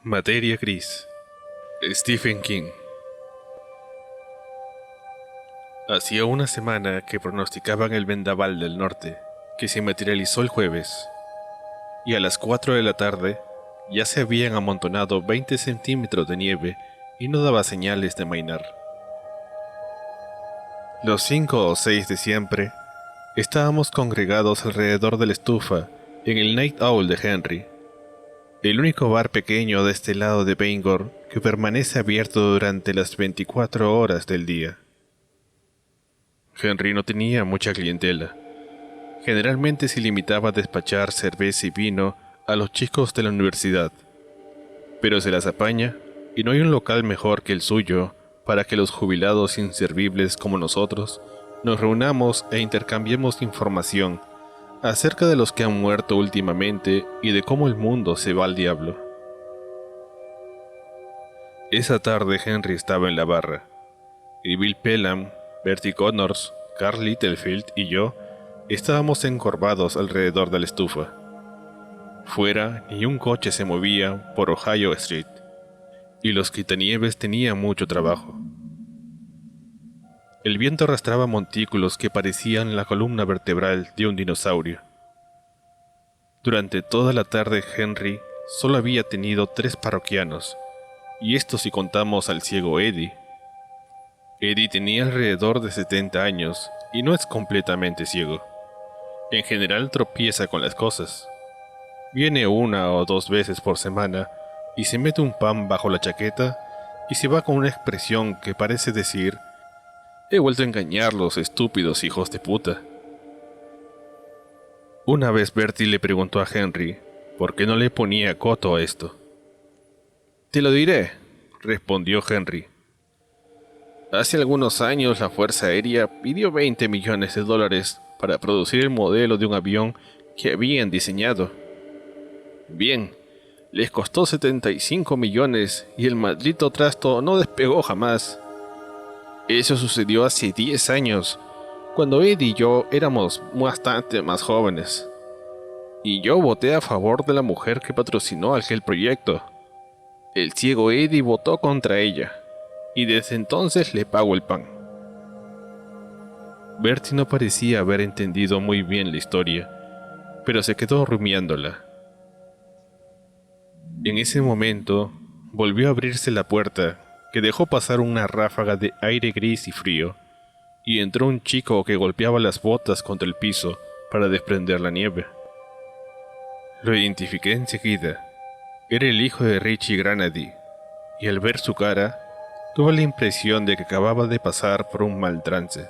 Materia gris. Stephen King. Hacía una semana que pronosticaban el vendaval del norte, que se materializó el jueves, y a las 4 de la tarde ya se habían amontonado 20 centímetros de nieve y no daba señales de amainar. Los 5 o 6 de siempre estábamos congregados alrededor de la estufa en el Night Owl de Henry, el único bar pequeño de este lado de Bangor que permanece abierto durante las 24 horas del día. Henry no tenía mucha clientela. Generalmente se limitaba a despachar cerveza y vino a los chicos de la universidad, pero se las apaña y no hay un local mejor que el suyo para que los jubilados inservibles como nosotros nos reunamos e intercambiemos información acerca de los que han muerto últimamente y de cómo el mundo se va al diablo. Esa tarde Henry estaba en la barra, y Bill Pelham, Bertie Connors, Carl Littlefield y yo estábamos encorvados alrededor de la estufa. Fuera ni un coche se movía por Ohio Street, y los quitanieves tenían mucho trabajo. El viento arrastraba montículos que parecían la columna vertebral de un dinosaurio. Durante toda la tarde Henry solo había tenido 3 parroquianos, y esto si contamos al ciego Eddie. Eddie tenía alrededor de 70 años y no es completamente ciego. En general tropieza con las cosas. Viene 1 o 2 veces por semana y se mete un pan bajo la chaqueta y se va con una expresión que parece decir: «He vuelto a engañarlos, estúpidos hijos de puta». Una vez Bertie le preguntó a Henry por qué no le ponía coto a esto. «Te lo diré», respondió Henry. «Hace algunos años la Fuerza Aérea pidió $20 millones para producir el modelo de un avión que habían diseñado. Bien, les costó 75 millones y el maldito trasto no despegó jamás. Eso sucedió hace 10 años, cuando Ed y yo éramos bastante más jóvenes. Y yo voté a favor de la mujer que patrocinó aquel proyecto. El ciego Eddie votó contra ella, y desde entonces le pago el pan». Bertie no parecía haber entendido muy bien la historia, pero se quedó rumiándola. En ese momento, volvió a abrirse la puerta, que dejó pasar una ráfaga de aire gris y frío, y entró un chico que golpeaba las botas contra el piso para desprender la nieve. Lo identifiqué enseguida. Era el hijo de Richie Granady, y al ver su cara, tuve la impresión de que acababa de pasar por un mal trance.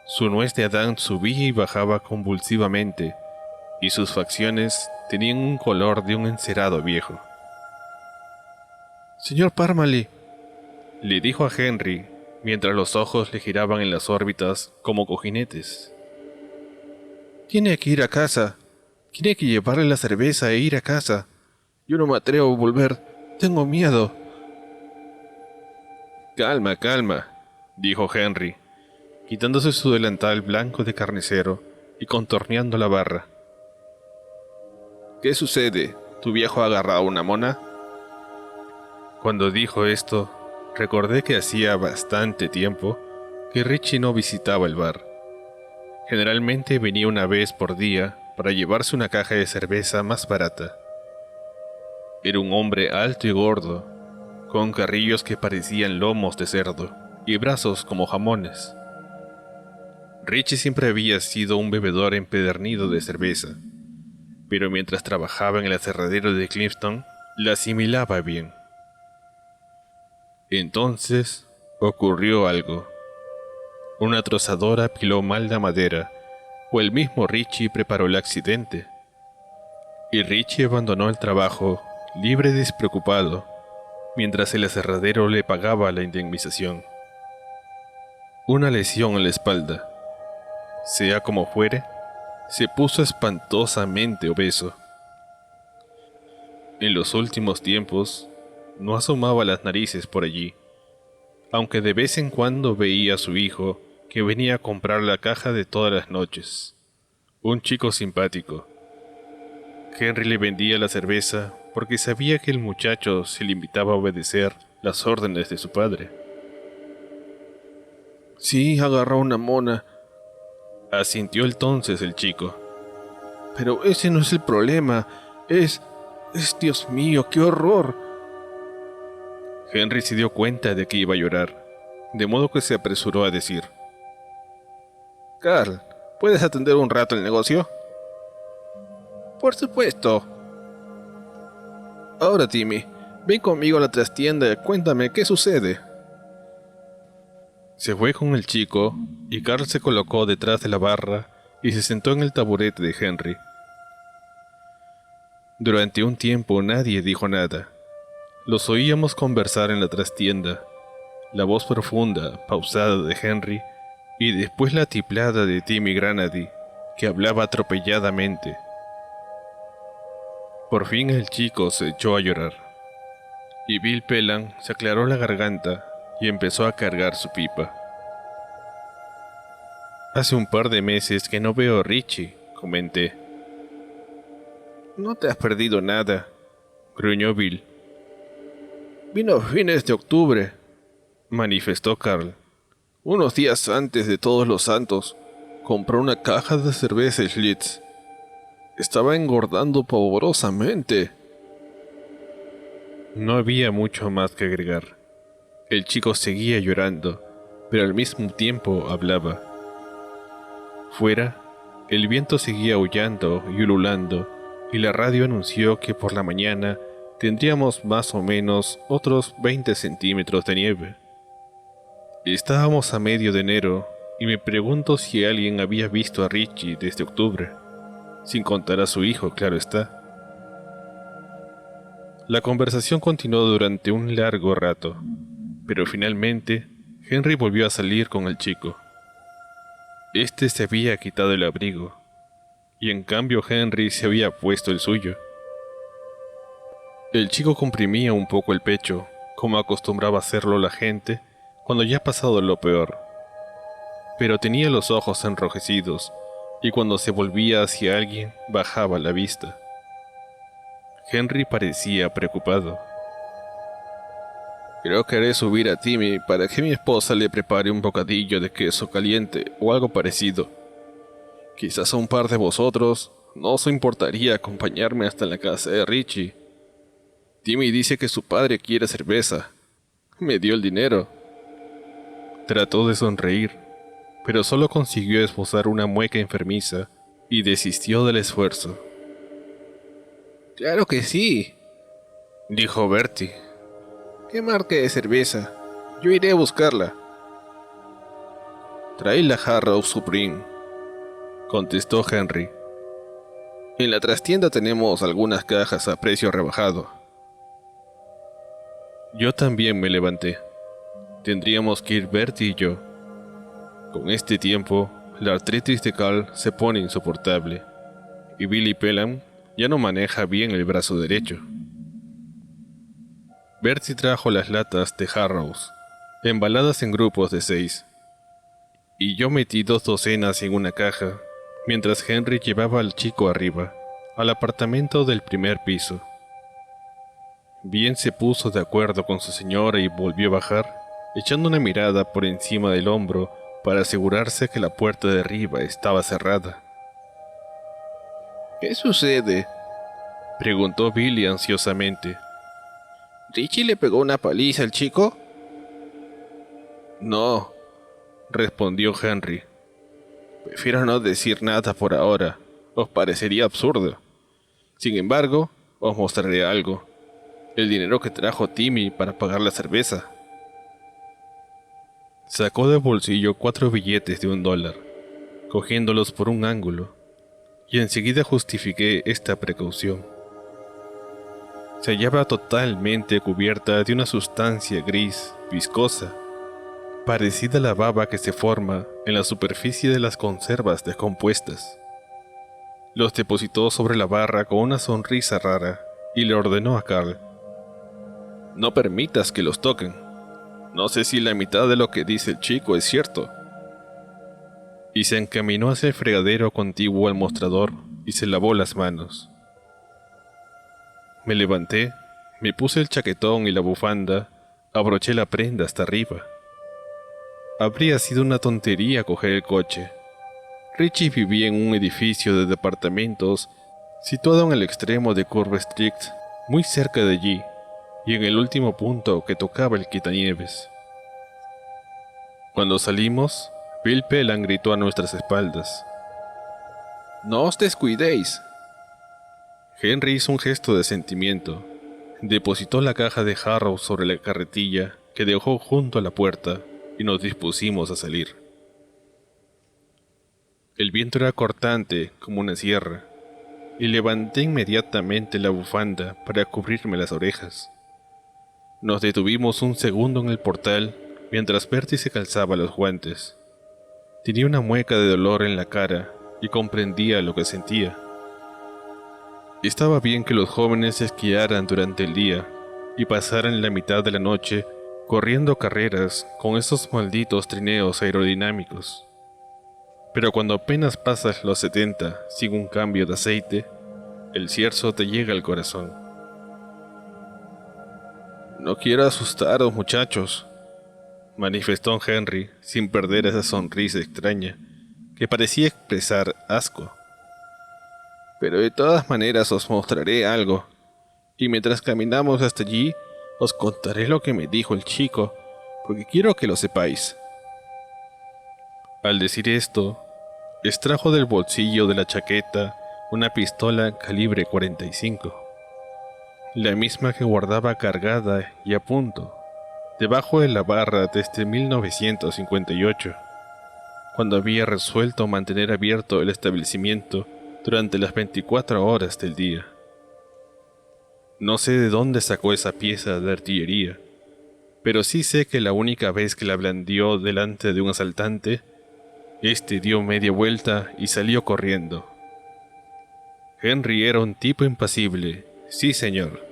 Su nuez de Adán subía y bajaba convulsivamente, y sus facciones tenían un color de un encerado viejo. «Señor Parmalee», le dijo a Henry, mientras los ojos le giraban en las órbitas como cojinetes. «Tiene que ir a casa. Tiene que llevarle la cerveza e ir a casa. Yo no me atrevo a volver. Tengo miedo». «Calma, calma», dijo Henry, quitándose su delantal blanco de carnicero y contorneando la barra. «¿Qué sucede? ¿Tu viejo ha agarrado una mona?» Cuando dijo esto, recordé que hacía bastante tiempo que Richie no visitaba el bar. Generalmente venía una vez por día para llevarse una caja de cerveza más barata. Era un hombre alto y gordo, con carrillos que parecían lomos de cerdo y brazos como jamones. Richie siempre había sido un bebedor empedernido de cerveza, pero mientras trabajaba en el aserradero de Clifton, la asimilaba bien. Entonces ocurrió algo. Una trozadora piló mal la madera, o el mismo Richie preparó el accidente. Y Richie abandonó el trabajo, libre y despreocupado, mientras el aserradero le pagaba la indemnización. Una lesión en la espalda. Sea como fuere, se puso espantosamente obeso. En los últimos tiempos, no asomaba las narices por allí, aunque de vez en cuando veía a su hijo, que venía a comprar la caja de todas las noches. Un chico simpático. Henry le vendía la cerveza porque sabía que el muchacho se limitaba a obedecer las órdenes de su padre. Sí, agarró una mona. Asintió entonces el chico. Pero ese no es el problema. Es... Dios mío, qué horror. Henry se dio cuenta de que iba a llorar, de modo que se apresuró a decir: Carl, ¿puedes atender un rato el negocio? Por supuesto. Ahora, Timmy, ven conmigo a la trastienda y cuéntame qué sucede. Se fue con el chico y Carl se colocó detrás de la barra y se sentó en el taburete de Henry. Durante un tiempo nadie dijo nada. Los oíamos conversar en la trastienda, la voz profunda, pausada de Henry y después la tiplada de Timmy Granady, que hablaba atropelladamente. Por fin el chico se echó a llorar, y Bill Pelham se aclaró la garganta y empezó a cargar su pipa. Hace un par de meses que no veo a Richie, comenté. No te has perdido nada, Gruñó Bill. Vino a fines de octubre, manifestó Carl. Unos días antes de Todos los Santos, compró una caja de cerveza Schlitz. Estaba engordando pavorosamente. No había mucho más que agregar. El chico seguía llorando, pero al mismo tiempo hablaba. Fuera, el viento seguía aullando y ululando, y la radio anunció que por la mañana tendríamos más o menos otros 20 centímetros de nieve. Estábamos a medio de enero, y me pregunto si alguien había visto a Richie desde octubre, sin contar a su hijo, claro está. La conversación continuó durante un largo rato, pero finalmente Henry volvió a salir con el chico. Este se había quitado el abrigo, y en cambio Henry se había puesto el suyo. El chico comprimía un poco el pecho, como acostumbraba hacerlo la gente cuando ya ha pasado lo peor. Pero tenía los ojos enrojecidos, y cuando se volvía hacia alguien bajaba la vista. Henry parecía preocupado. Creo que haré subir a Timmy para que mi esposa le prepare un bocadillo de queso caliente o algo parecido. Quizás a un par de vosotros no os importaría acompañarme hasta la casa de Richie. Timmy dice que su padre quiere cerveza. Me dio el dinero. Trató de sonreír, pero solo consiguió esbozar una mueca enfermiza y desistió del esfuerzo. Claro que sí, dijo Bertie. ¿Qué marca de cerveza? Yo iré a buscarla. Trae la Harrow Supreme, contestó Henry. En la trastienda tenemos algunas cajas a precio rebajado. Yo también me levanté. Tendríamos que ir Bertie y yo. Con este tiempo, la artritis de Carl se pone insoportable, y Billy Pelham ya no maneja bien el brazo derecho. Bertie trajo las latas de Harrows, embaladas en grupos de 6, y yo metí 2 docenas en una caja, mientras Henry llevaba al chico arriba, al apartamento del primer piso. Bien se puso de acuerdo con su señora y volvió a bajar, echando una mirada por encima del hombro para asegurarse que la puerta de arriba estaba cerrada. ¿Qué sucede?, preguntó Billy ansiosamente. ¿Richie le pegó una paliza al chico? No, respondió Henry. Prefiero no decir nada por ahora, os parecería absurdo. Sin embargo, os mostraré algo. El dinero que trajo Timmy para pagar la cerveza. Sacó del bolsillo 4 billetes de $1, cogiéndolos por un ángulo, y enseguida justifiqué esta precaución. Se hallaba totalmente cubierta de una sustancia gris, viscosa, parecida a la baba que se forma en la superficie de las conservas descompuestas. Los depositó sobre la barra con una sonrisa rara y le ordenó a Carl: no permitas que los toquen. No sé si la mitad de lo que dice el chico es cierto. Y se encaminó hacia el fregadero contiguo al mostrador y se lavó las manos. Me levanté, me puse el chaquetón y la bufanda, abroché la prenda hasta arriba. Habría sido una tontería coger el coche. Richie vivía en un edificio de departamentos situado en el extremo de Curve Street, muy cerca de allí, y en el último punto que tocaba el quitanieves. Cuando salimos, Bill Pellan gritó a nuestras espaldas: «¡No os descuidéis!». Henry hizo un gesto de sentimiento. Depositó la caja de Harrow sobre la carretilla que dejó junto a la puerta y nos dispusimos a salir. El viento era cortante como una sierra, y levanté inmediatamente la bufanda para cubrirme las orejas. Nos detuvimos un segundo en el portal mientras Bertie se calzaba los guantes. Tenía una mueca de dolor en la cara y comprendía lo que sentía. Estaba bien que los jóvenes esquiaran durante el día y pasaran la mitad de la noche corriendo carreras con esos malditos trineos aerodinámicos. Pero cuando apenas pasas los 70 sin un cambio de aceite, el cierzo te llega al corazón. «No quiero asustaros, muchachos», manifestó Henry sin perder esa sonrisa extraña que parecía expresar asco. «Pero de todas maneras os mostraré algo, y mientras caminamos hasta allí, os contaré lo que me dijo el chico, porque quiero que lo sepáis». Al decir esto, extrajo del bolsillo de la chaqueta una pistola calibre 45, la misma que guardaba cargada y a punto, debajo de la barra desde 1958, cuando había resuelto mantener abierto el establecimiento durante las 24 horas del día. No sé de dónde sacó esa pieza de artillería, pero sí sé que la única vez que la blandió delante de un asaltante, este dio media vuelta y salió corriendo. Henry era un tipo impasible, sí señor.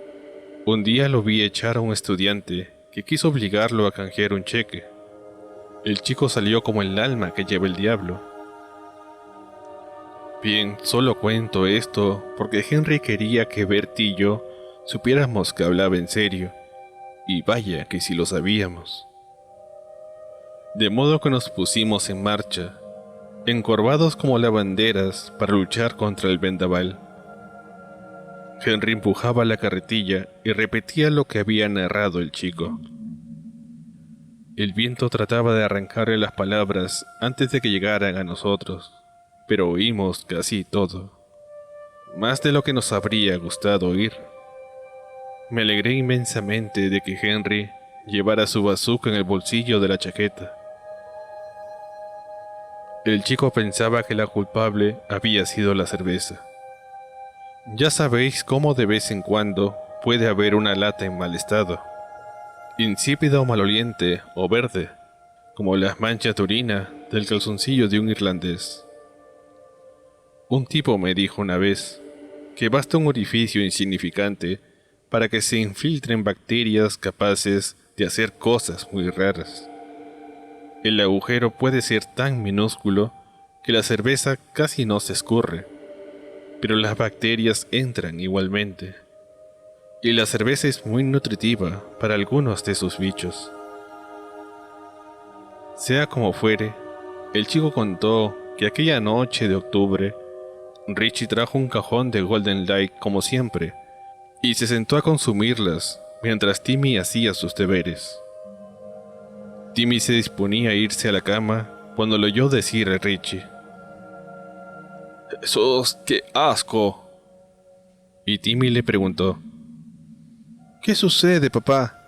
Un día lo vi echar a un estudiante que quiso obligarlo a canjear un cheque. El chico salió como el alma que lleva el diablo. Bien, solo cuento esto porque Henry quería que Bertie y yo supiéramos que hablaba en serio, y vaya que si lo sabíamos. De modo que nos pusimos en marcha, encorvados como lavanderas para luchar contra el vendaval. Henry empujaba la carretilla y repetía lo que había narrado el chico. El viento trataba de arrancarle las palabras antes de que llegaran a nosotros, pero oímos casi todo, más de lo que nos habría gustado oír. Me alegré inmensamente de que Henry llevara su bazooka en el bolsillo de la chaqueta. El chico pensaba que la culpable había sido la cerveza. Ya sabéis cómo de vez en cuando puede haber una lata en mal estado, insípida o maloliente o verde, como las manchas de orina del calzoncillo de un irlandés. Un tipo me dijo una vez que basta un orificio insignificante para que se infiltren bacterias capaces de hacer cosas muy raras. El agujero puede ser tan minúsculo que la cerveza casi no se escurre, pero las bacterias entran igualmente. Y la cerveza es muy nutritiva para algunos de sus bichos. Sea como fuere, el chico contó que aquella noche de octubre, Richie trajo un cajón de Golden Light como siempre, y se sentó a consumirlas mientras Timmy hacía sus deberes. Timmy se disponía a irse a la cama cuando lo oyó decir a Richie: «¡Jesús, qué asco!». Y Timmy le preguntó: «¿Qué sucede, papá?».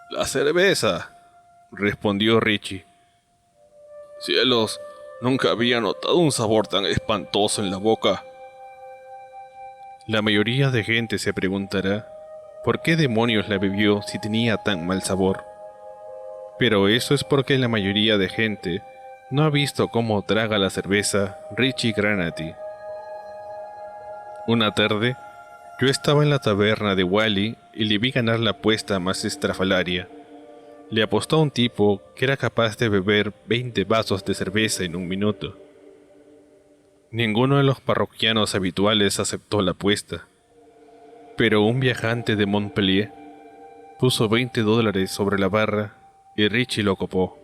«La cerveza», respondió Richie. «Cielos, nunca había notado un sabor tan espantoso en la boca». La mayoría de gente se preguntará por qué demonios la bebió si tenía tan mal sabor. Pero eso es porque la mayoría de gente no ha visto cómo traga la cerveza Richie Granati. Una tarde, yo estaba en la taberna de Wally y le vi ganar la apuesta más estrafalaria. Le apostó a un tipo que era capaz de beber 20 vasos de cerveza en un minuto. Ninguno de los parroquianos habituales aceptó la apuesta. Pero un viajante de Montpellier puso $20 sobre la barra y Richie lo copó.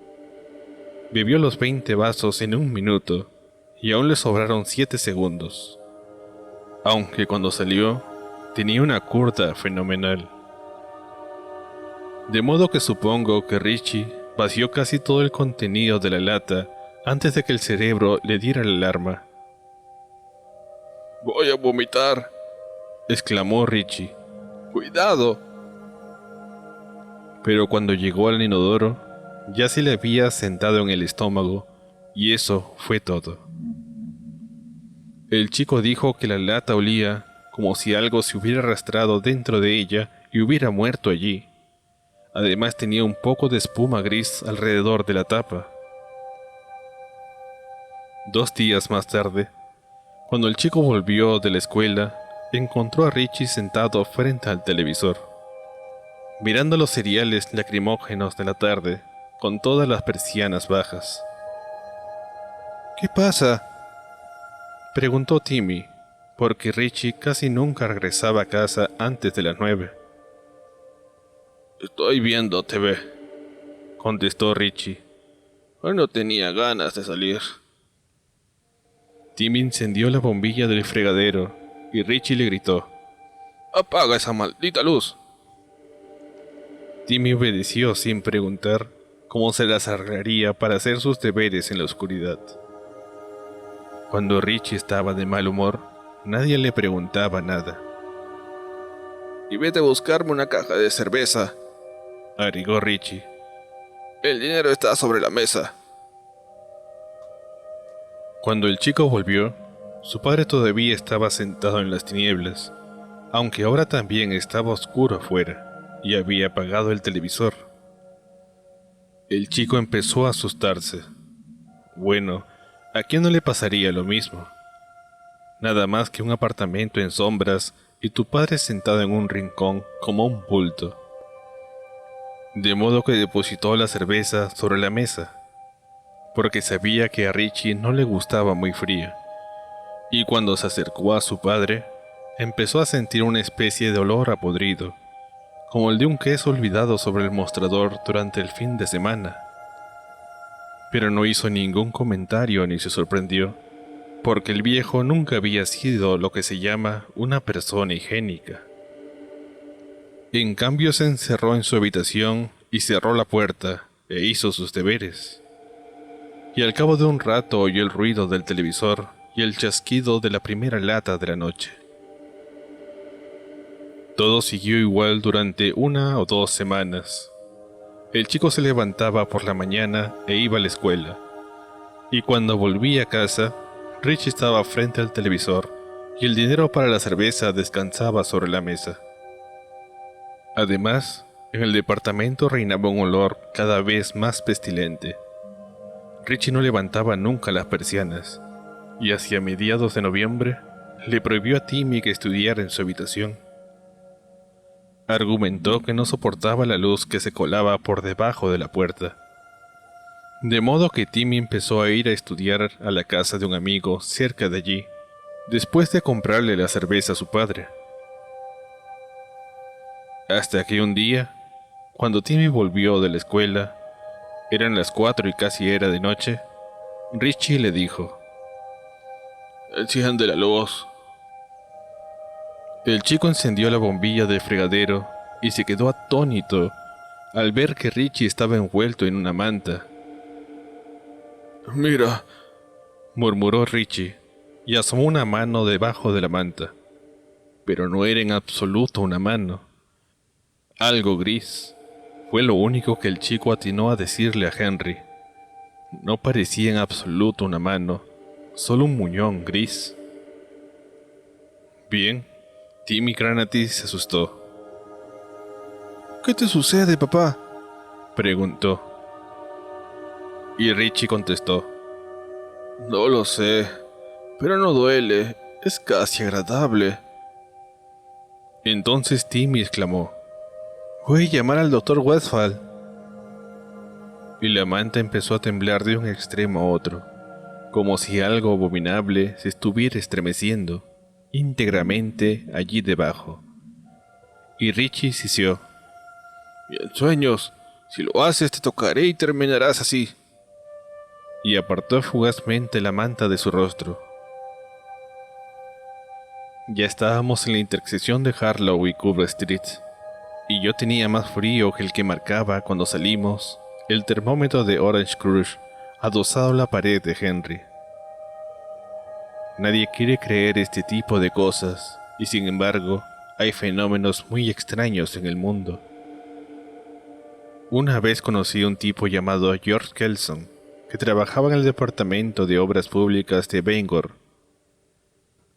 Bebió los 20 vasos en 1 minuto y aún le sobraron 7 segundos. Aunque cuando salió, tenía una curda fenomenal. De modo que supongo que Richie vació casi todo el contenido de la lata antes de que el cerebro le diera la alarma. «Voy a vomitar», exclamó Richie. «¡Cuidado!». Pero cuando llegó al inodoro, ya se le había sentado en el estómago, y eso fue todo. El chico dijo que la lata olía como si algo se hubiera arrastrado dentro de ella y hubiera muerto allí. Además tenía un poco de espuma gris alrededor de la tapa. 2 días más tarde, cuando el chico volvió de la escuela, encontró a Richie sentado frente al televisor, mirando los cereales lacrimógenos de la tarde, con todas las persianas bajas. «¿Qué pasa?», preguntó Timmy, porque Richie casi nunca regresaba a casa antes de las 9. «Estoy viendo TV», contestó Richie. «Hoy no tenía ganas de salir». Timmy encendió la bombilla del fregadero y Richie le gritó: «¡Apaga esa maldita luz!». Timmy obedeció sin preguntar cómo se las arreglaría para hacer sus deberes en la oscuridad. Cuando Richie estaba de mal humor, nadie le preguntaba nada. «Y vete a buscarme una caja de cerveza», agregó Richie. «El dinero está sobre la mesa». Cuando el chico volvió, su padre todavía estaba sentado en las tinieblas, aunque ahora también estaba oscuro afuera, y había apagado el televisor. El chico empezó a asustarse. Bueno, ¿a quién no le pasaría lo mismo? Nada más que un apartamento en sombras y tu padre sentado en un rincón como un bulto. De modo que depositó la cerveza sobre la mesa, porque sabía que a Richie no le gustaba muy fría, y cuando se acercó a su padre, empezó a sentir una especie de olor a podrido, como el de un queso olvidado sobre el mostrador durante el fin de semana. Pero no hizo ningún comentario ni se sorprendió, porque el viejo nunca había sido lo que se llama una persona higiénica. En cambio se encerró en su habitación y cerró la puerta e hizo sus deberes. Y al cabo de un rato oyó el ruido del televisor y el chasquido de la primera lata de la noche. Todo siguió igual durante 1 o 2 semanas. El chico se levantaba por la mañana e iba a la escuela, y cuando volvía a casa, Richie estaba frente al televisor y el dinero para la cerveza descansaba sobre la mesa. Además, en el departamento reinaba un olor cada vez más pestilente. Richie no levantaba nunca las persianas, y hacia mediados de noviembre le prohibió a Timmy que estudiara en su habitación. Argumentó que no soportaba la luz que se colaba por debajo de la puerta. De modo que Timmy empezó a ir a estudiar a la casa de un amigo cerca de allí, después de comprarle la cerveza a su padre. Hasta que un día, cuando Timmy volvió de la escuela, eran las 4 y casi era de noche, Richie le dijo: «Enciende la luz». El chico encendió la bombilla del fregadero y se quedó atónito al ver que Richie estaba envuelto en una manta. «Mira», murmuró Richie, y asomó una mano debajo de la manta. Pero no era en absoluto una mano. Algo gris. Fue lo único que el chico atinó a decirle a Henry. No parecía en absoluto una mano, solo un muñón gris. Bien, Timmy Granati se asustó. «¿Qué te sucede, papá?», preguntó. Y Richie contestó: «No lo sé, pero no duele, es casi agradable». Entonces Timmy exclamó: «Voy a llamar al Dr. Westphal». Y la manta empezó a temblar de un extremo a otro, como si algo abominable se estuviera estremeciendo íntegramente allí debajo, y Richie siseó. Bien, sueños, si lo haces te tocaré y terminarás así. Y apartó fugazmente la manta de su rostro. Ya estábamos en la intersección de Harlow y Cover Street, y yo tenía más frío que el que marcaba cuando salimos el termómetro de Orange Crush adosado a la pared de Henry. Nadie quiere creer este tipo de cosas, y sin embargo, hay fenómenos muy extraños en el mundo. Una vez conocí a un tipo llamado George Kelson, que trabajaba en el departamento de obras públicas de Bangor.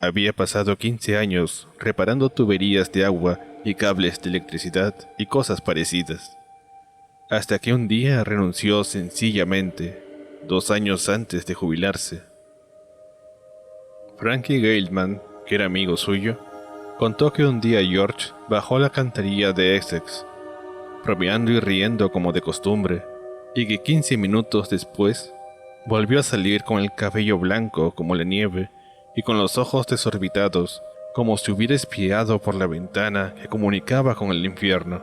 Había pasado 15 años reparando tuberías de agua y cables de electricidad y cosas parecidas, hasta que un día renunció sencillamente, 2 años antes de jubilarse. Frankie Galeman, que era amigo suyo, contó que un día George bajó a la alcantarilla de Essex, bromeando y riendo como de costumbre, y que 15 minutos después volvió a salir con el cabello blanco como la nieve y con los ojos desorbitados, como si hubiera espiado por la ventana que comunicaba con el infierno.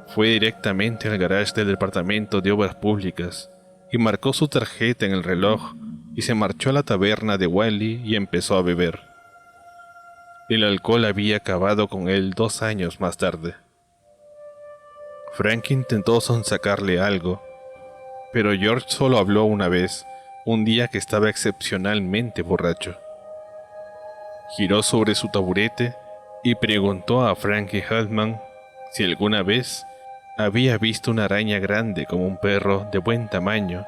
Fue directamente al garage del departamento de obras públicas y marcó su tarjeta en el reloj y se marchó a la taberna de Wiley y empezó a beber. El alcohol había acabado con él 2 años más tarde. Frank intentó sonsacarle algo, pero George solo habló una vez, un día que estaba excepcionalmente borracho. Giró sobre su taburete y preguntó a Frankie Haltman si alguna vez había visto una araña grande como un perro de buen tamaño,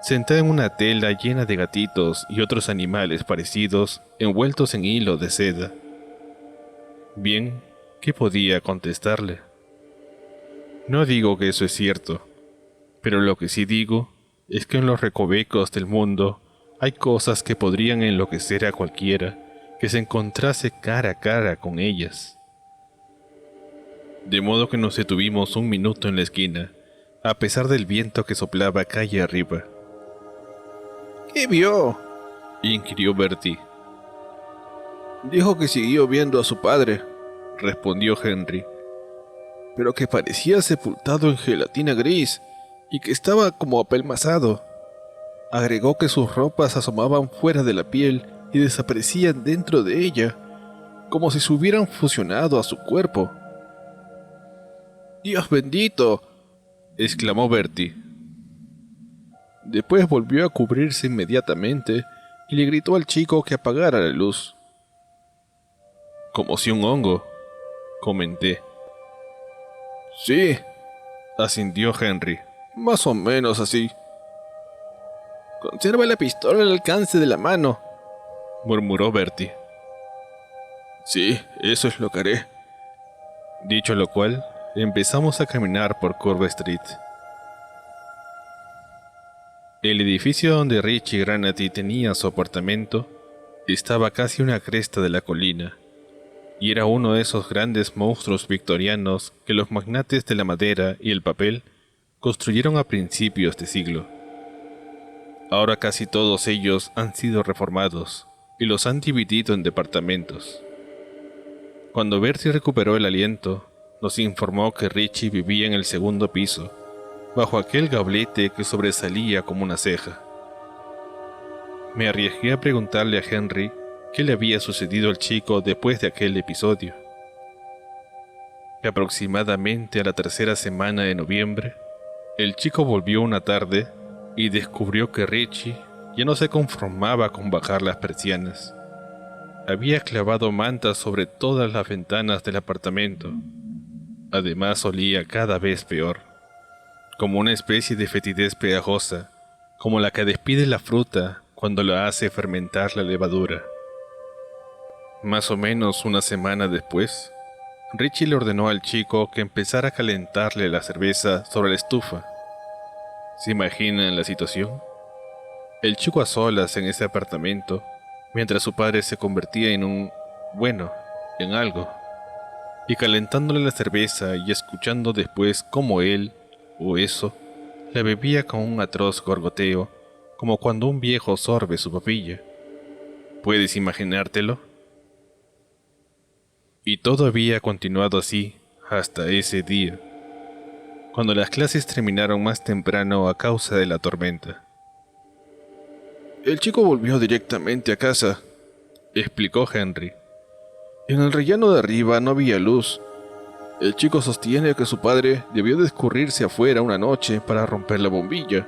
sentada en una tela llena de gatitos y otros animales parecidos envueltos en hilo de seda. Bien, ¿qué podía contestarle? No digo que eso es cierto, pero lo que sí digo es que en los recovecos del mundo hay cosas que podrían enloquecer a cualquiera que se encontrase cara a cara con ellas. De modo que nos detuvimos un minuto en la esquina, a pesar del viento que soplaba calle arriba. ¿Qué vio?, inquirió Bertie. Dijo que siguió viendo a su padre, respondió Henry, pero que parecía sepultado en gelatina gris y que estaba como apelmazado. Agregó que sus ropas asomaban fuera de la piel y desaparecían dentro de ella, como si se hubieran fusionado a su cuerpo. ¡Dios bendito!, exclamó Bertie. Después volvió a cubrirse inmediatamente y le gritó al chico que apagara la luz. Como si un hongo, comenté. Sí, asintió Henry. Más o menos así. Conserva la pistola al alcance de la mano, murmuró Bertie. Sí, eso es lo que haré. Dicho lo cual, empezamos a caminar por Curve Street. El edificio donde Richie Granati tenía su apartamento estaba casi a una cresta de la colina, y era uno de esos grandes monstruos victorianos que los magnates de la madera y el papel construyeron a principios de siglo. Ahora casi todos ellos han sido reformados y los han dividido en departamentos. Cuando Bertie recuperó el aliento, nos informó que Richie vivía en el segundo piso, bajo aquel gablete que sobresalía como una ceja. Me arriesgué a preguntarle a Henry qué le había sucedido al chico después de aquel episodio. Aproximadamente a la 3ª semana de noviembre, el chico volvió una tarde y descubrió que Richie ya no se conformaba con bajar las persianas. Había clavado mantas sobre todas las ventanas del apartamento. Además olía cada vez peor, como una especie de fetidez pegajosa, como la que despide la fruta cuando la hace fermentar la levadura. Más o menos una semana después, Richie le ordenó al chico que empezara a calentarle la cerveza sobre la estufa. ¿Se imaginan la situación? El chico a solas en ese apartamento, mientras su padre se convertía en algo, y calentándole la cerveza y escuchando después cómo él, o eso, la bebía con un atroz gorgoteo, como cuando un viejo sorbe su papilla. ¿Puedes imaginártelo? Y todo había continuado así hasta ese día, cuando las clases terminaron más temprano a causa de la tormenta. El chico volvió directamente a casa, Explicó Henry. En el rellano de arriba no había luz. El chico sostiene que su padre debió de escurrirse afuera una noche para romper la bombilla,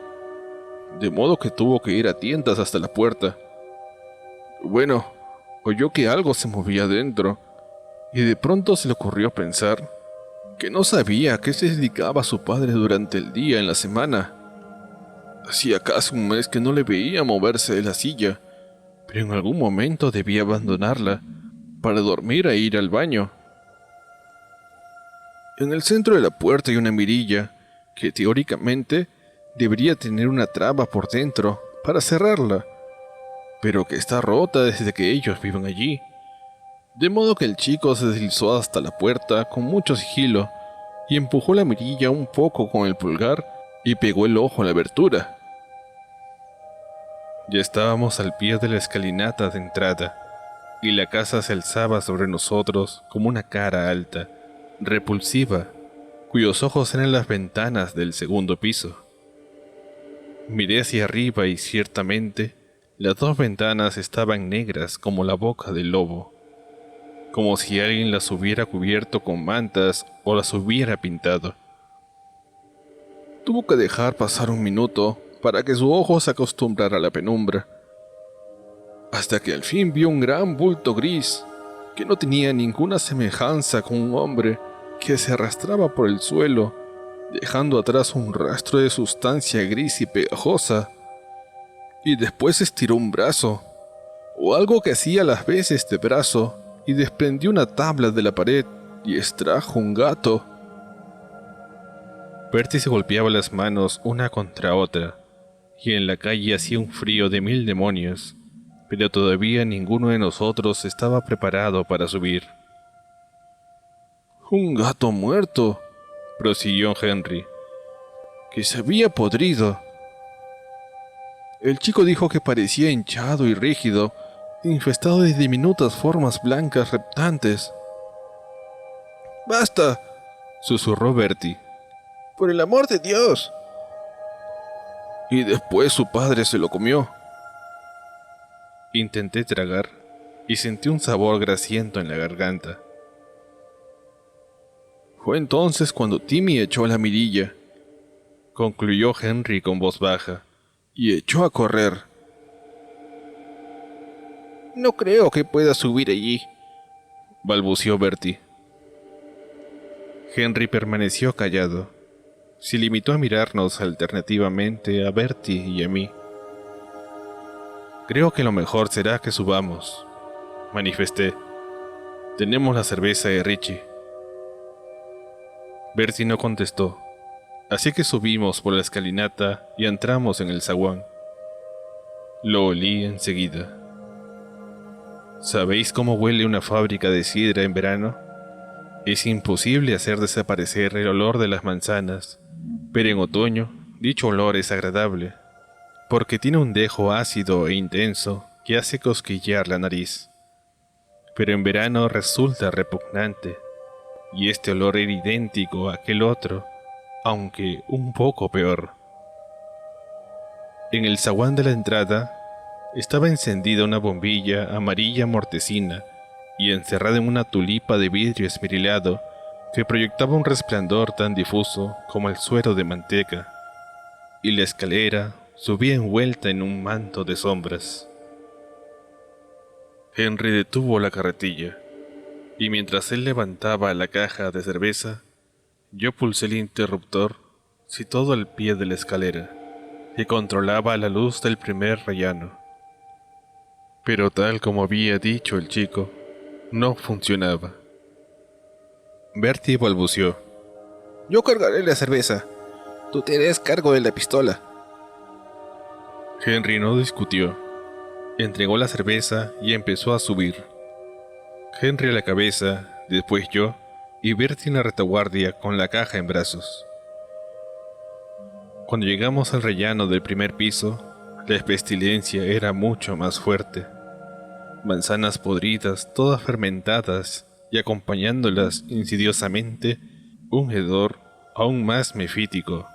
de modo que tuvo que ir a tientas hasta la puerta. Bueno, oyó que algo se movía dentro, y de pronto se le ocurrió pensar que no sabía a qué se dedicaba su padre durante el día en la semana. Hacía casi un mes que no le veía moverse de la silla, pero en algún momento debía abandonarla para dormir e ir al baño. En el centro de la puerta hay una mirilla que teóricamente debería tener una traba por dentro para cerrarla, pero que está rota desde que ellos viven allí. De modo que el chico se deslizó hasta la puerta con mucho sigilo y empujó la mirilla un poco con el pulgar y pegó el ojo a la abertura. Ya estábamos al pie de la escalinata de entrada, y la casa se alzaba sobre nosotros como una cara alta, repulsiva, cuyos ojos eran las ventanas del segundo piso. Miré hacia arriba y ciertamente las dos ventanas estaban negras como la boca del lobo, como si alguien las hubiera cubierto con mantas o las hubiera pintado. Tuvo que dejar pasar un minuto para que su ojo se acostumbrara a la penumbra, hasta que al fin vio un gran bulto gris que no tenía ninguna semejanza con un hombre, que se arrastraba por el suelo, dejando atrás un rastro de sustancia gris y pegajosa, y después estiró un brazo, o algo que hacía las veces de brazo, y desprendió una tabla de la pared y extrajo un gato. Bertie se golpeaba las manos una contra otra, y en la calle hacía un frío de 1000 demonios, pero todavía ninguno de nosotros estaba preparado para subir. «Un gato muerto», prosiguió Henry, «que se había podrido». El chico dijo que parecía hinchado y rígido, infestado de diminutas formas blancas reptantes. «¡Basta!», susurró Bertie. «¡Por el amor de Dios!». Y después su padre se lo comió. Intenté tragar y sentí un sabor grasiento en la garganta. Fue entonces cuando Timmy echó la mirilla, concluyó Henry con voz baja, y echó a correr. «No creo que pueda subir allí», balbució Bertie. Henry permaneció callado. Se limitó a mirarnos alternativamente a Bertie y a mí. «Creo que lo mejor será que subamos», manifesté. «Tenemos la cerveza de Richie». Bertie no contestó, así que subimos por la escalinata y entramos en el zaguán. Lo olí enseguida. ¿Sabéis cómo huele una fábrica de sidra en verano? Es imposible hacer desaparecer el olor de las manzanas, pero en otoño dicho olor es agradable, porque tiene un dejo ácido e intenso que hace cosquillear la nariz. Pero en verano resulta repugnante, y este olor era idéntico a aquel otro, aunque un poco peor. En el zaguán de la entrada estaba encendida una bombilla amarilla mortecina y encerrada en una tulipa de vidrio esmerilado que proyectaba un resplandor tan difuso como el suero de manteca, y la escalera subía envuelta en un manto de sombras. Henry detuvo la carretilla, y mientras él levantaba la caja de cerveza, yo pulsé el interruptor situado al pie de la escalera, que controlaba la luz del primer rellano. Pero tal como había dicho el chico, no funcionaba. Bertie balbuceó. «Yo cargaré la cerveza. Tú te harás cargo de la pistola». Henry no discutió. Entregó la cerveza y empezó a subir. Henry a la cabeza, después yo, y Bertie en la retaguardia con la caja en brazos. Cuando llegamos al rellano del primer piso, la pestilencia era mucho más fuerte. Manzanas podridas, todas fermentadas, y acompañándolas insidiosamente un hedor aún más mefítico.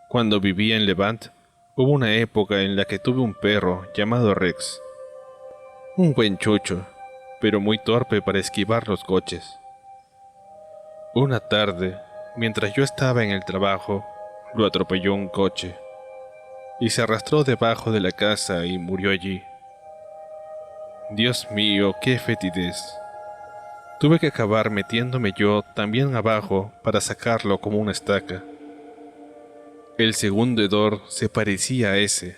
Cuando vivía en Levant, hubo una época en la que tuve un perro llamado Rex. Un buen chucho, pero muy torpe para esquivar los coches. Una tarde, mientras yo estaba en el trabajo, lo atropelló un coche y se arrastró debajo de la casa y murió allí. Dios mío, qué fetidez. Tuve que acabar metiéndome yo también abajo para sacarlo como una estaca. El segundo hedor se parecía a ese,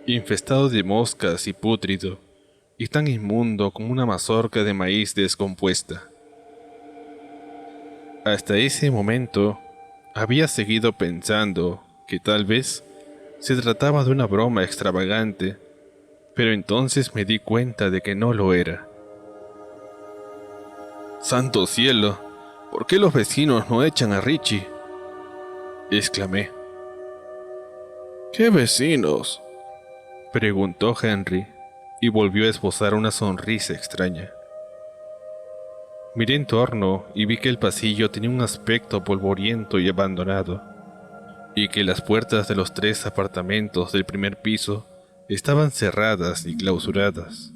infestado de moscas y pútrido, y tan inmundo como una mazorca de maíz descompuesta. Hasta ese momento, había seguido pensando que tal vez se trataba de una broma extravagante, pero entonces me di cuenta de que no lo era. ¡Santo cielo! ¿Por qué los vecinos no echan a Richie?, exclamé. ¿Qué vecinos?, preguntó Henry, y volvió a esbozar una sonrisa extraña. Miré en torno y vi que el pasillo tenía un aspecto polvoriento y abandonado, y que las puertas de los 3 apartamentos del primer piso estaban cerradas y clausuradas.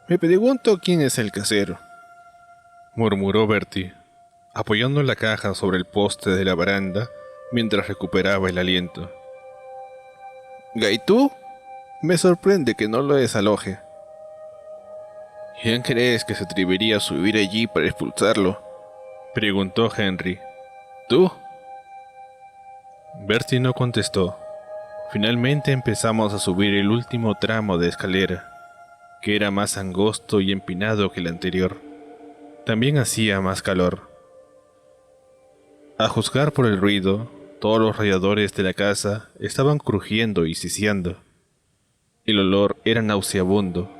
Me pregunto quién es el casero, murmuró Bertie, apoyando la caja sobre el poste de la baranda mientras recuperaba el aliento. ¿Gaitú? Me sorprende que no lo desaloje. ¿Quién crees que se atrevería a subir allí para expulsarlo?, preguntó Henry. ¿Tú? Bertie no contestó. Finalmente empezamos a subir el último tramo de escalera, que era más angosto y empinado que el anterior. También hacía más calor. A juzgar por el ruido, todos los radiadores de la casa estaban crujiendo y siseando. El olor era nauseabundo,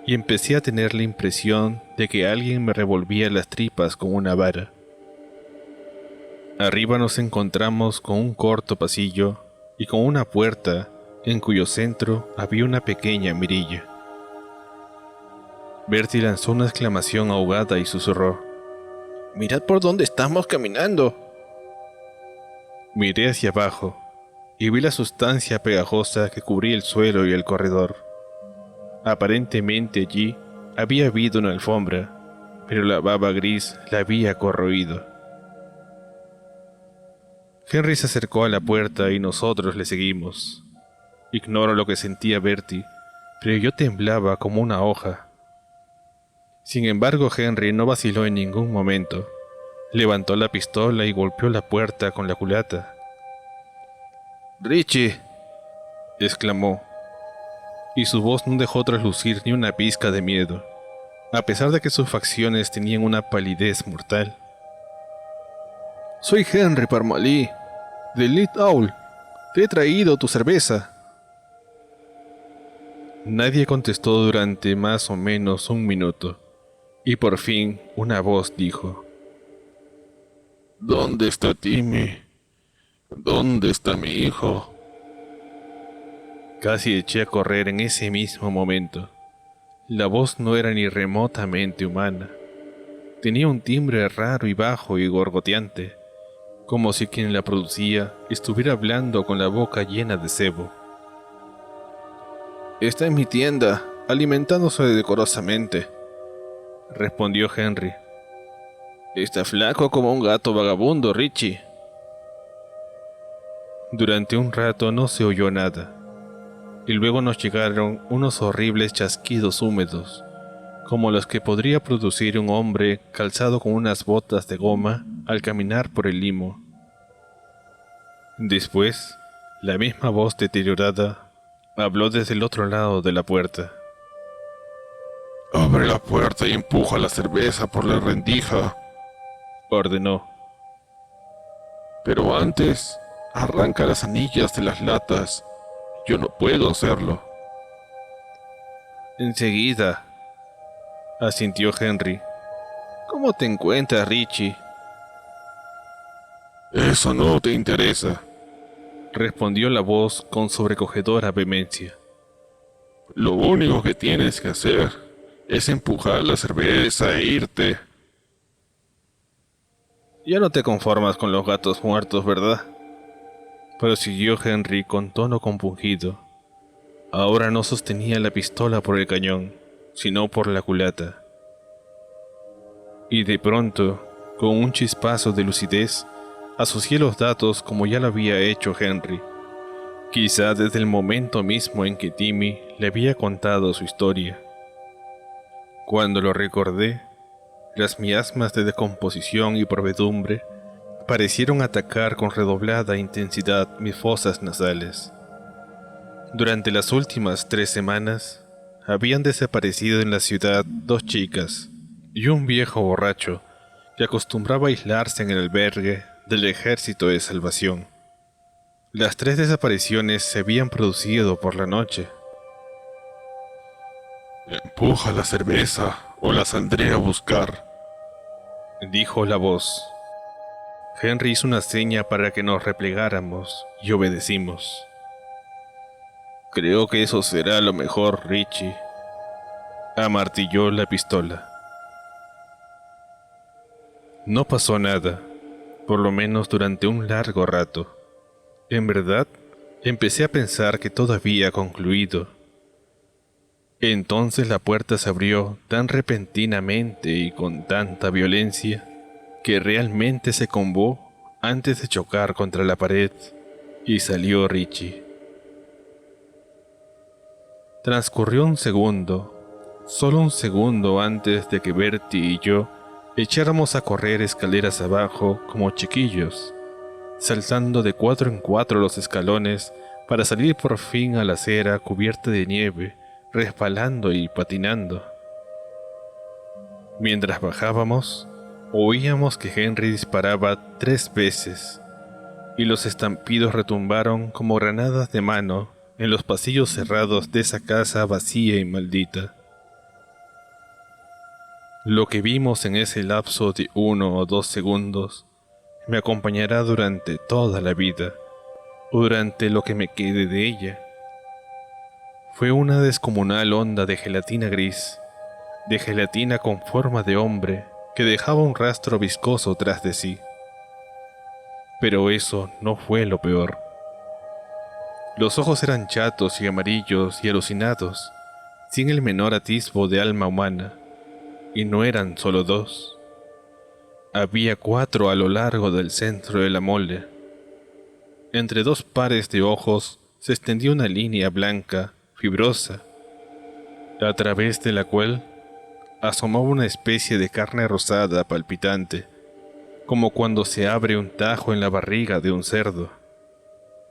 y empecé a tener la impresión de que alguien me revolvía las tripas con una vara. Arriba nos encontramos con un corto pasillo y con una puerta en cuyo centro había una pequeña mirilla. Bertie lanzó una exclamación ahogada y susurró: «¡Mirad por dónde estamos caminando!». Miré hacia abajo y vi la sustancia pegajosa que cubría el suelo y el corredor. Aparentemente allí había habido una alfombra, pero la baba gris la había corroído. Henry se acercó a la puerta y nosotros le seguimos. Ignoro lo que sentía Bertie, pero yo temblaba como una hoja. Sin embargo, Henry no vaciló en ningún momento. Levantó la pistola y golpeó la puerta con la culata. «¡Richie!», exclamó, y su voz no dejó traslucir ni una pizca de miedo, a pesar de que sus facciones tenían una palidez mortal. «Soy Henry Parmalee, de Lead Owl. Te he traído tu cerveza». Nadie contestó durante más o menos un minuto, y por fin una voz dijo: ¿Dónde está Timmy? ¿Dónde está mi hijo? Casi eché a correr en ese mismo momento. La voz no era ni remotamente humana. Tenía un timbre raro y bajo y gorgoteante, como si quien la producía estuviera hablando con la boca llena de sebo. «Está en mi tienda, alimentándose decorosamente», respondió Henry. «Está flaco como un gato vagabundo, Richie». Durante un rato no se oyó nada, y luego nos llegaron unos horribles chasquidos húmedos, como los que podría producir un hombre calzado con unas botas de goma al caminar por el limo. Después, la misma voz deteriorada habló desde el otro lado de la puerta. «Abre la puerta y empuja la cerveza por la rendija», ordenó. «Pero antes, arranca las anillas de las latas. Yo no puedo hacerlo». «Enseguida», asintió Henry. «¿Cómo te encuentras, Richie?». «Eso no te interesa», respondió la voz con sobrecogedora vehemencia. «Lo único que tienes que hacer es empujar la cerveza e irte. Ya no te conformas con los gatos muertos, ¿verdad? Prosiguió Henry con tono compungido. Ahora no sostenía la pistola por el cañón, sino por la culata. Y de pronto, con un chispazo de lucidez, asocié los datos como ya lo había hecho Henry. Quizá desde el momento mismo en que Timmy le había contado su historia. Cuando lo recordé, las miasmas de descomposición y podredumbre parecieron atacar con redoblada intensidad mis fosas nasales. Durante las últimas 3 semanas, habían desaparecido en la ciudad 2 chicas y un viejo borracho que acostumbraba a aislarse en el albergue del Ejército de Salvación. Las 3 desapariciones se habían producido por la noche. Empuja la cerveza o la saldré a buscar, Dijo la voz. Henry hizo una seña para que nos replegáramos y obedecimos. Creo que eso será lo mejor, Richie. Amartilló la pistola. No pasó nada, por lo menos durante un largo rato. En verdad, empecé a pensar que todo había concluido. Entonces la puerta se abrió tan repentinamente y con tanta violencia que realmente se combó antes de chocar contra la pared, y salió Richie. Transcurrió un segundo, solo un segundo antes de que Bertie y yo echáramos a correr escaleras abajo como chiquillos, saltando de 4 en 4 los escalones para salir por fin a la acera cubierta de nieve, resbalando y patinando. Mientras bajábamos, oíamos que Henry disparaba 3 veces, y los estampidos retumbaron como granadas de mano en los pasillos cerrados de esa casa vacía y maldita. Lo que vimos en ese lapso de 1 o 2 segundos me acompañará durante toda la vida, o durante lo que me quede de ella. Fue una descomunal onda de gelatina gris, de gelatina con forma de hombre que dejaba un rastro viscoso tras de sí. Pero eso no fue lo peor. Los ojos eran chatos y amarillos y alucinados, sin el menor atisbo de alma humana, y no eran solo 2. Había 4 a lo largo del centro de la mole. Entre 2 pares de ojos se extendía una línea blanca, fibrosa, a través de la cual asomaba una especie de carne rosada palpitante, como cuando se abre un tajo en la barriga de un cerdo.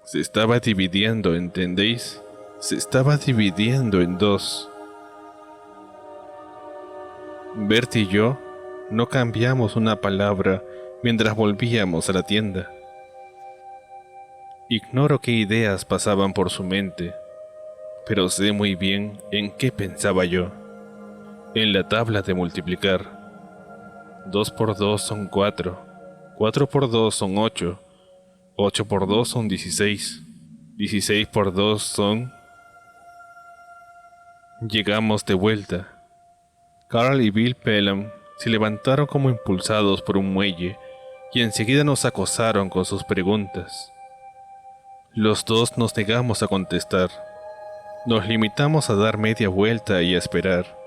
Se estaba dividiendo, ¿entendéis? Se estaba dividiendo en 2. Bertie y yo no cambiamos una palabra mientras volvíamos a la tienda. Ignoro qué ideas pasaban por su mente, pero sé muy bien en qué pensaba yo. En la tabla de multiplicar. 2 por 2 son 4, 4 por 2 son 8, 8 por 2 son 16, 16 por 2 son... Llegamos de vuelta. Carl y Bill Pelham se levantaron como impulsados por un muelle y enseguida nos acosaron con sus preguntas. Los 2 nos negamos a contestar. Nos limitamos a dar media vuelta y a esperar,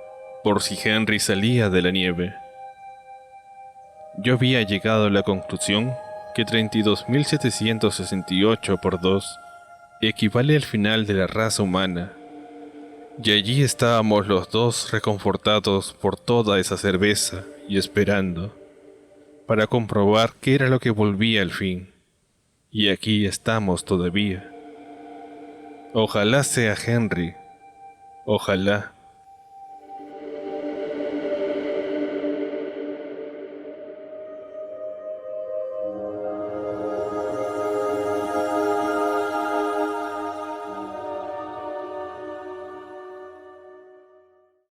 por si Henry salía de la nieve. Yo había llegado a la conclusión que 32.768 por 2 equivale al final de la raza humana. Y allí estábamos los 2 reconfortados por toda esa cerveza y esperando, para comprobar qué era lo que volvía al fin. Y aquí estamos todavía. Ojalá sea Henry. Ojalá.